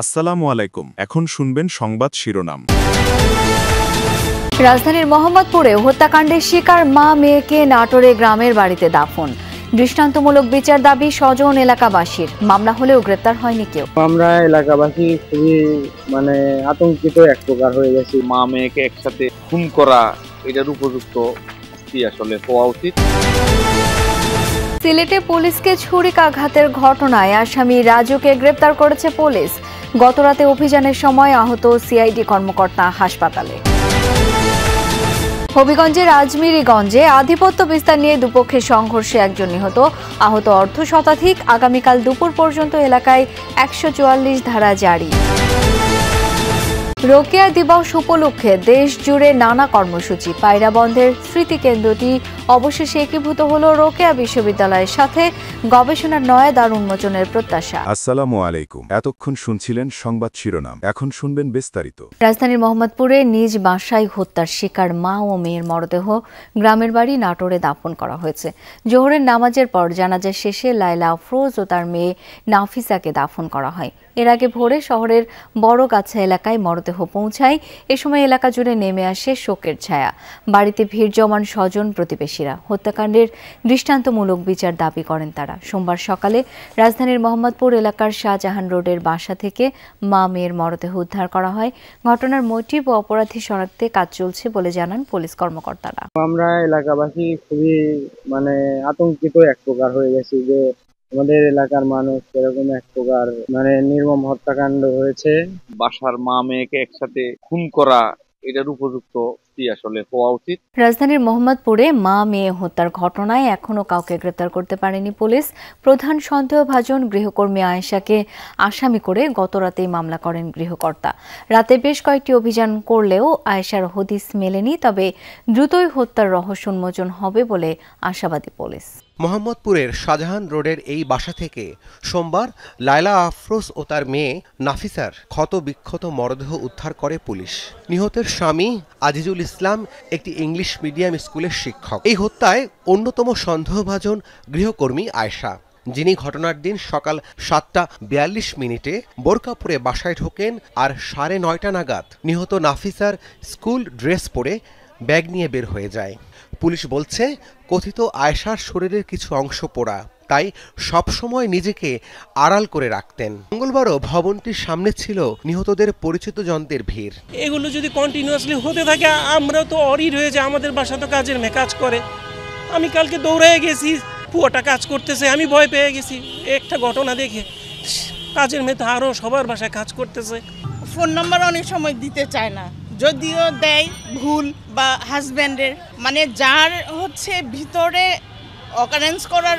আসসালামু আলাইকুম। এখন শুনবেন সংবাদ শিরোনাম। রাজধানীর মোহাম্মদপুরে হত্যাকাণ্ডের শিকার মা মেয়েকে নাটোরে গ্রামের বাড়িতে দাফন। দৃষ্টান্তমূলক বিচার দাবি স্বজন এলাকাবাসীর। মামলা হলেও গ্রেপ্তার হয়নি কেউ। আমরা এলাকাবাসী খুবই আতঙ্কিত এক প্রকার হয়ে গেছি। মা মেয়েকে একসাথে খুন করা এটার উপযুক্ত শাস্তি আসলে হওয়া উচিত। সিলেটে পুলিশকে ছুরিকাঘাতের ঘটনায় আসামি রাজুকে গ্রেপ্তার করেছে পুলিশ। গতরাতে অভিযানের সময় আহত সিআইডি কর্মকর্তা হাসপাতালে। হবিগঞ্জের আজমিরিগঞ্জে আধিপত্য বিস্তার নিয়ে দুপক্ষের সংঘর্ষে একজন নিহত, আহত অর্ধ শতাধিক। আগামীকাল দুপুর পর্যন্ত এলাকায় ১৪৪ ধারা জারি। রোকেয়া দিবস উপলক্ষে দেশ জুড়ে নানা কর্মসূচি। পায়রা বন্ধের স্মৃতিকেন্দ্রটি অবশেষে একীভূত হল রোকেয়া বিশ্ববিদ্যালয়ের সাথে। গবেষণার নয়াদ্বার উন্মোচনের প্রত্যাশা। আসসালামু আলাইকুম। এতক্ষণ শুনছিলেন সংবাদ শিরোনাম, এখন শুনবেন বিস্তারিত। রাজধানীর মোহাম্মদপুরে নিজ বাসায় হত্যার শিকার মা ও মেয়ের মরদেহ গ্রামের বাড়ি নাটোরে দাফন করা হয়েছে। জোহরের নামাজের পর জানাজা শেষে লায়লা আফরোজ ও তার মেয়ে নাফিসাকে দাফন করা হয়। এর আগে ভোরে শহরের বড়গাছা এলাকায় মরদেহ পৌঁছায়। এ সময় এলাকা জুড়ে নেমে আসে শোকের ছায়া। বাড়িতে ভিড় জমান স্বজন প্রতিবেশীরা। হত্যাকাণ্ডের দৃষ্টান্তমূলক বিচার দাবি করেন তারা। সোমবার সকালে রাজধানীর মোহাম্মদপুর এলাকার শাহজাহান রোডের বাসা থেকে মা মেয়ের মরদেহ উদ্ধার করা হয়। ঘটনার মোটিভ ও অপরাধী শনাক্তে কাজ চলছে বলে জানান পুলিশ কর্মকর্তারা। আমরা এলাকাবাসী খুবই আতঙ্কিত এক প্রকার হয়ে গেছি যে আমাদের এলাকার মানুষ এরকম এক প্রকার নির্মম হত্যাকাণ্ড হয়েছে। বাসার মা মেয়েকে একসাথে খুন করা এটার উপযুক্ত আসলে হওয়া উচিত। রাজধানীর মোহাম্মদপুরে মা মেয়ে হত্যার ঘটনায় এখনো কাউকে গ্রেপ্তার করতে পারেনি পুলিশ। প্রধান সন্দেহভাজন গৃহকর্মী আয়েশাকে আসামি করে গতরাতেই মামলা করেন গৃহকর্তা। রাতে বেশ কয়েকটি অভিযান করলেও আয়েশার হদিস মেলেনি। তবে দ্রুতই হত্যার রহস্য উন্মোচন হবে বলে আশাবাদী পুলিশ। মোহাম্মদপুরের শাহজাহান রোডের এই বাসা থেকে সোমবার লায়লা আফরোজ ও তার মেয়ে নাফিসার ক্ষত বিক্ষত মরদেহ উদ্ধার করে পুলিশ। নিহতের স্বামী আজিজুল ইসলাম একটি ইংলিশ মিডিয়াম স্কুলের শিক্ষক। এই হত্যায় অন্যতম সন্দেহভাজন গৃহকর্মী আয়েশা, যিনি ঘটনার দিন সকাল ৭:৪২ বোরকা পরে বাসায় ঢোকেন আর ৯:৩০ নাগাদ নিহত নাফিসার স্কুল ড্রেস পরে ব্যাগ নিয়ে বের হয়ে যায়। পুলিশ বলছে, কথিত আয়েশার শরীরের কিছু অংশ পোড়া, তাই সবসময় নিজেকে আড়াল করে রাখতেন। মঙ্গলবারও ভবনটির সামনে ছিল নিহতদের পরিচিত জনদের ভিড়। এগুলো যদি কন্টিনিউয়াসলি হতে থাকে, আমরা তো অরিড হয়ে যায়। আমাদের বাসা তো কাজের মেয়ে কাজ করে। আমি কালকে দৌড়ে গেছি, পুয়াটা কাজ করতেছে, আমি ভয় পেয়ে গেছি একটা ঘটনা দেখে। কাজের মেয়ে তো আরও সবার বাসায় কাজ করতেছে। ফোন নাম্বার অনেক সময় দিতে চায় না, যদিও দেয় ভুল বা হাজব্যান্ডের যার ভিতরে অকারেন্স করার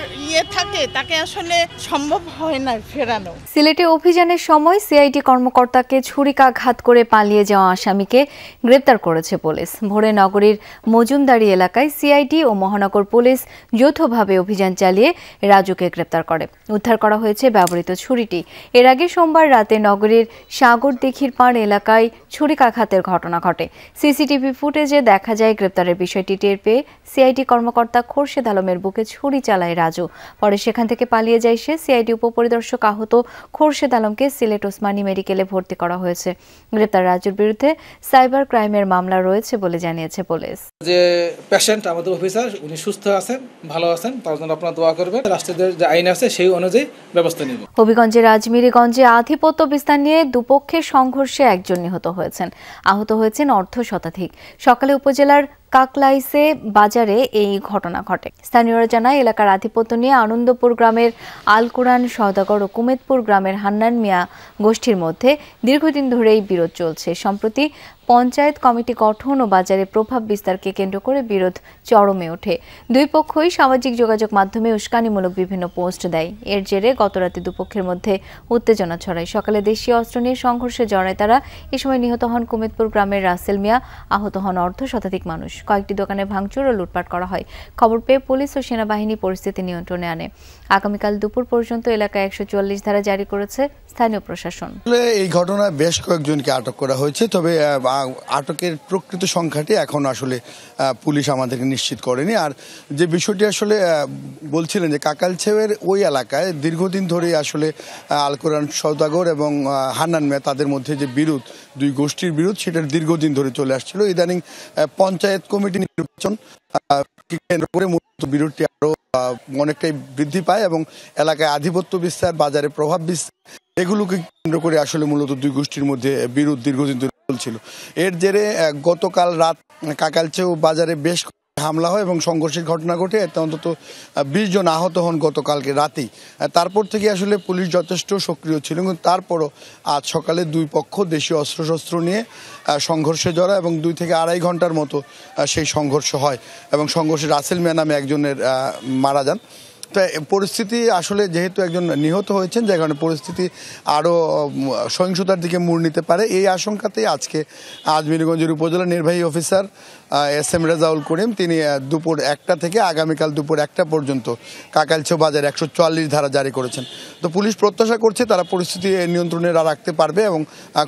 থাকে তাকে আসলে সম্ভব হয় না ফেরানো। সিলেটে অভিযানের সময় সিআইডি কর্মকর্তাকে ছুরিকাঘাত করে পালিয়ে যাওয়া আসামিকে গ্রেপ্তার করেছে পুলিশ। ভোরে নগরীর মজুমদারি এলাকায় সিআইডি ও মহানগর পুলিশ যৌথভাবে অভিযান চালিয়ে রাজুকে গ্রেপ্তার করে। উদ্ধার করা হয়েছে ব্যবহৃত ছুরিটি। এর আগে সোমবার রাতে নগরীর সাগরদিঘির পাড় এলাকায় ছুরিকাঘাতের ঘটনা ঘটে। সিসিটিভি ফুটেজে দেখা যায় গ্রেপ্তারের বিষয়টি টের পেয়ে সিআইডি কর্মকর্তা খোরশেদ আলমের বুকে ছুরি চালায় রাজু। পরে সেখান থেকে পালিয়ে যায় সে। সিআইডি উপপরিদর্শক আহত খোরশেদ আলমকে সিলেট ওসমানী মেডিকেলে ভর্তি করা হয়েছে। গ্রেপ্তার রাজুর বিরুদ্ধে সাইবার ক্রাইমের মামলা রয়েছে বলে জানিয়েছে পুলিশ। যে পেশেন্ট আমাদের অফিসার, উনি সুস্থ আছেন, ভালো আছেন, তার জন্য আপনারা দোয়া করবেন। রাষ্ট্রের যে আইন আছে সেই অনুযায়ী ব্যবস্থা নেব। হবিগঞ্জের আজমিরিগঞ্জে আধিপত্য বিস্তার নিয়ে দুপক্ষের সংঘর্ষে একজন নিহত হয়েছেন, আহত হয়েছেন অর্ধ শতাধিক। সকালে উপজেলার কাকলাইসে বাজারে এই ঘটনা ঘটে। স্থানীয়রা জানায়, এলাকার আধিপত্য নিয়ে আনন্দপুর গ্রামের আল কোরআন সওদাগর ও কুমেদপুর গ্রামের হান্নান মিয়া গোষ্ঠীর মধ্যে দীর্ঘদিন ধরেই বিরোধ চলছে। সম্প্রতি পঞ্চায়েত কমিটি গঠন ও বাজারে প্রভাব বিস্তারকে কেন্দ্র করে বিরোধ চরমে ওঠে। দুই পক্ষই সামাজিক যোগাযোগ মাধ্যমে উস্কানিমূলক বিভিন্ন পোস্ট দেয়। এর জেরে গতরাতে দুপক্ষের মধ্যে উত্তেজনা ছড়ায়। সকালে দেশীয় অস্ত্র নিয়ে সংঘর্ষে জড়ায় তারা। এ সময় নিহত হন কুমেদপুর গ্রামের রাসেল মিয়া, আহত হন অর্ধ শতাধিক মানুষ। কয়েকটি দোকানে ভাঙচুর ও লুটপাট করা হয়। খবর পেয়ে পুলিশ ও সেনাবাহিনী পরিস্থিতি নিয়ন্ত্রণে আনে। আগামীকাল দুপুর পর্যন্ত এলাকায় ১৪৪ ধারা জারি করেছে স্থানীয় প্রশাসন। এই ঘটনায় বেশ কয়েকজনকে আটক করা হয়েছে, তবে আটকের প্রকৃত সংখ্যাটি এখন আসলে পুলিশ আমাদেরকে নিশ্চিত করেনি। আর যে বিষয়টি আসলে বলছিলেন যে কাকালছেওয়ের ওই এলাকায় দীর্ঘদিন ধরেই আসলে আল কোরআন সওদাগর এবং হান্নান মিয়া তাদের মধ্যে যে বিরোধ, দুই গোষ্ঠীর বিরোধ, সেটার দীর্ঘদিন ধরে চলে আসছিল। ইদানিং পঞ্চায়েত কমিটি নির্বাচন কেন্দ্র করে মূলত বিরোধটি আরো অনেকটাই বৃদ্ধি পায় এবং এলাকায় আধিপত্য বিস্তার, বাজারে প্রভাব বিস্তার, এগুলোকে কেন্দ্র করে আসলে মূলত দুই গোষ্ঠীর মধ্যে বিরোধ দীর্ঘদিন ধরে চলছিল। এর জেরে গতকাল রাত কাকালছেও বাজারে বেশ হামলা হয় এবং সংঘর্ষের ঘটনা ঘটে। এতে অন্তত 20 জন আহত হন গতকালকে রাতেই। তারপর থেকে আসলে পুলিশ যথেষ্ট সক্রিয় ছিল, কিন্তু তারপরও আজ সকালে দুই পক্ষ দেশীয় অস্ত্রশস্ত্র নিয়ে সংঘর্ষে জড়ায় এবং 2 থেকে আড়াই ঘন্টার মতো সেই সংঘর্ষ হয় এবং সংঘর্ষে রাসেল মিয়া নামে একজনের মারা যান। তো পরিস্থিতি আসলে যেহেতু একজন নিহত হয়েছেন, যে কারণে পরিস্থিতি আরও সহিংসতার দিকে মোড় নিতে পারে, এই আশঙ্কাতেই আজকে আজমিরগঞ্জের উপজেলা নির্বাহী অফিসার SM রেজাউল করিম তিনি দুপুর 1টা থেকে আগামীকাল দুপুর 1টা পর্যন্ত কাকালছেও বাজারে 144 ধারা জারি করেছেন। তো পুলিশ প্রত্যাশা করছে তারা পরিস্থিতি নিয়ন্ত্রণে রাখতে পারবে এবং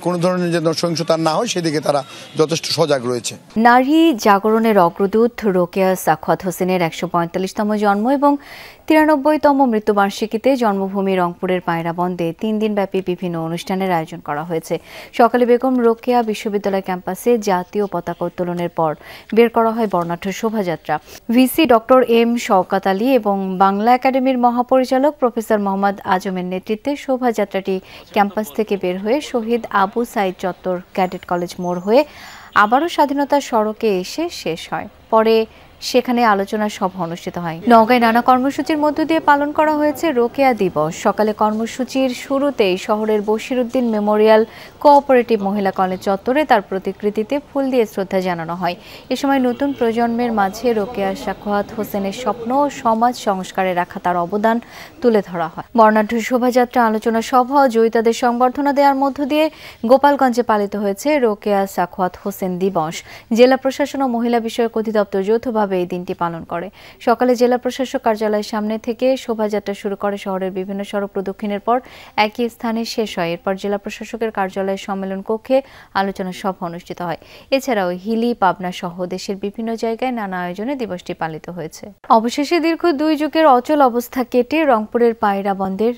কোনো ধরনের যেন সহিংসতা না হয় সেদিকে তারা যথেষ্ট সজাগ রয়েছে। নারী জাগরণের অগ্রদূত রোকেয়া সাখাওয়াত হোসেনের 145তম জন্ম এবং 93তম মৃত্যুবার্ষিকীতে জন্মভূমি রংপুরের পায়রাবন্দে 3 দিনব্যাপী বিভিন্ন অনুষ্ঠানের আয়োজন করা হয়েছে। সকালে বেগম রোকেয়া বিশ্ববিদ্যালয় ক্যাম্পাসে জাতীয় পতাকা উত্তোলনের পর বের করা হয় বর্ণাঢ্য শোভাযাত্রা। VC doctor M Shawkat Ali এবং বাংলা একাডেমির মহাপরিচালক প্রফেসর মোহাম্মদ আজমের নেতৃত্বে শোভাযাত্রাটি ক্যাম্পাস থেকে বের হয়ে শহীদ আবু সাইদ চত্বর ক্যাডেট কলেজ মোড় হয়ে আবারও স্বাধীনতা সড়কে এসে শেষ হয়। পরে সেখানে আলোচনা সভা অনুষ্ঠিত হয়। নওগাঁয় নানা কর্মসূচির মধ্য দিয়ে পালন করা হয়েছে রোকেয়া দিবস। সকালে কর্মসূচির শুরুতেই শহরের বশিরউদ্দিন মেমোরিয়াল কোঅপারেটিভ মহিলা কলেজ চত্বরে তার প্রতিকৃতিতে ফুল দিয়ে শ্রদ্ধা জানানো হয়। এ সময় নতুন প্রজন্মের মাঝে রোকেয়া সাখাওয়াত হোসেনের স্বপ্ন ও সমাজ সংস্কারে রাখা তার অবদান তুলে ধরা হয়। বর্ণাঢ্য শোভাযাত্রা, আলোচনা সভা ও জয়িতাদের সংবর্ধনা দেওয়ার মধ্য দিয়ে গোপালগঞ্জে পালিত হয়েছে রোকেয়া সাখাওয়াত হোসেন দিবস। জেলা প্রশাসন ও মহিলা বিষয়ক অধিদপ্তর যৌথভাবে এই দিনটি পালন করে। সকালে জেলা প্রশাসক কার্যালয়ের সামনে থেকে শোভাযাত্রা শুরু করে শহরের বিভিন্ন সড়ক প্রদক্ষিণের পর একই স্থানে শেষ হয়। এরপর জেলা প্রশাসকের কার্যালয়ের সম্মেলন কক্ষে আলোচনা সভা অনুষ্ঠিত হয়। এছাড়াও হিলি, পাবনা সহ দেশের বিভিন্ন জায়গায় নানা আয়োজনে দিবসটি পালিত হয়েছে। অবশেষে দীর্ঘ 2 যুগের অচল অবস্থা কেটে রংপুরের পায়রাবন্দের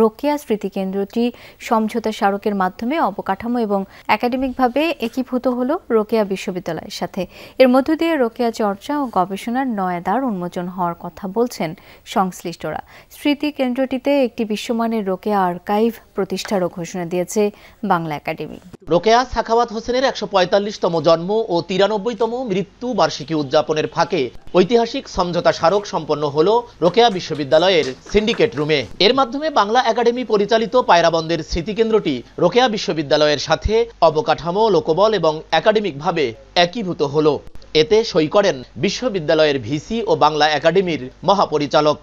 রোকেয়া স্মৃতিকেন্দ্রটি সমঝোতা স্মারকের মাধ্যমে অবকাঠামো এবং একাডেমিকভাবে একীভূত হল রোকেয়া বিশ্ববিদ্যালয়ের সাথে। এর মধ্য দিয়ে রোকেয়া চর্চা ও গবেষণার নয়া দ্বার উন্মোচন হওয়ার কথা বলছেন সংশ্লিষ্টরা। স্মৃতি কেন্দ্রটিতে একটি বিশ্বমানের রোকেয়া আর্কাইভ প্রতিষ্ঠারও ঘোষণা দিয়েছে বাংলা একাডেমি। রোকেয়া সাখাওয়াত হোসেনের 145তম জন্ম ও 93তম মৃত্যু বার্ষিকী উদযাপনের ফাঁকে ঐতিহাসিক সমঝোতা স্মারক সম্পন্ন হল রোকেয়া বিশ্ববিদ্যালয়ের সিন্ডিকেট রুমে। এর মাধ্যমে বাংলা একাডেমি পরিচালিত পায়রাবন্দের স্মৃতিকেন্দ্রটি রোকেয়া বিশ্ববিদ্যালয়ের সাথে অবকাঠামো, লোকবল এবং একাডেমিকভাবে একীভূত হল। এতে সই করেন বিশ্ববিদ্যালয়ের ভিসি ও বাংলা একাডেমির মহাপরিচালক।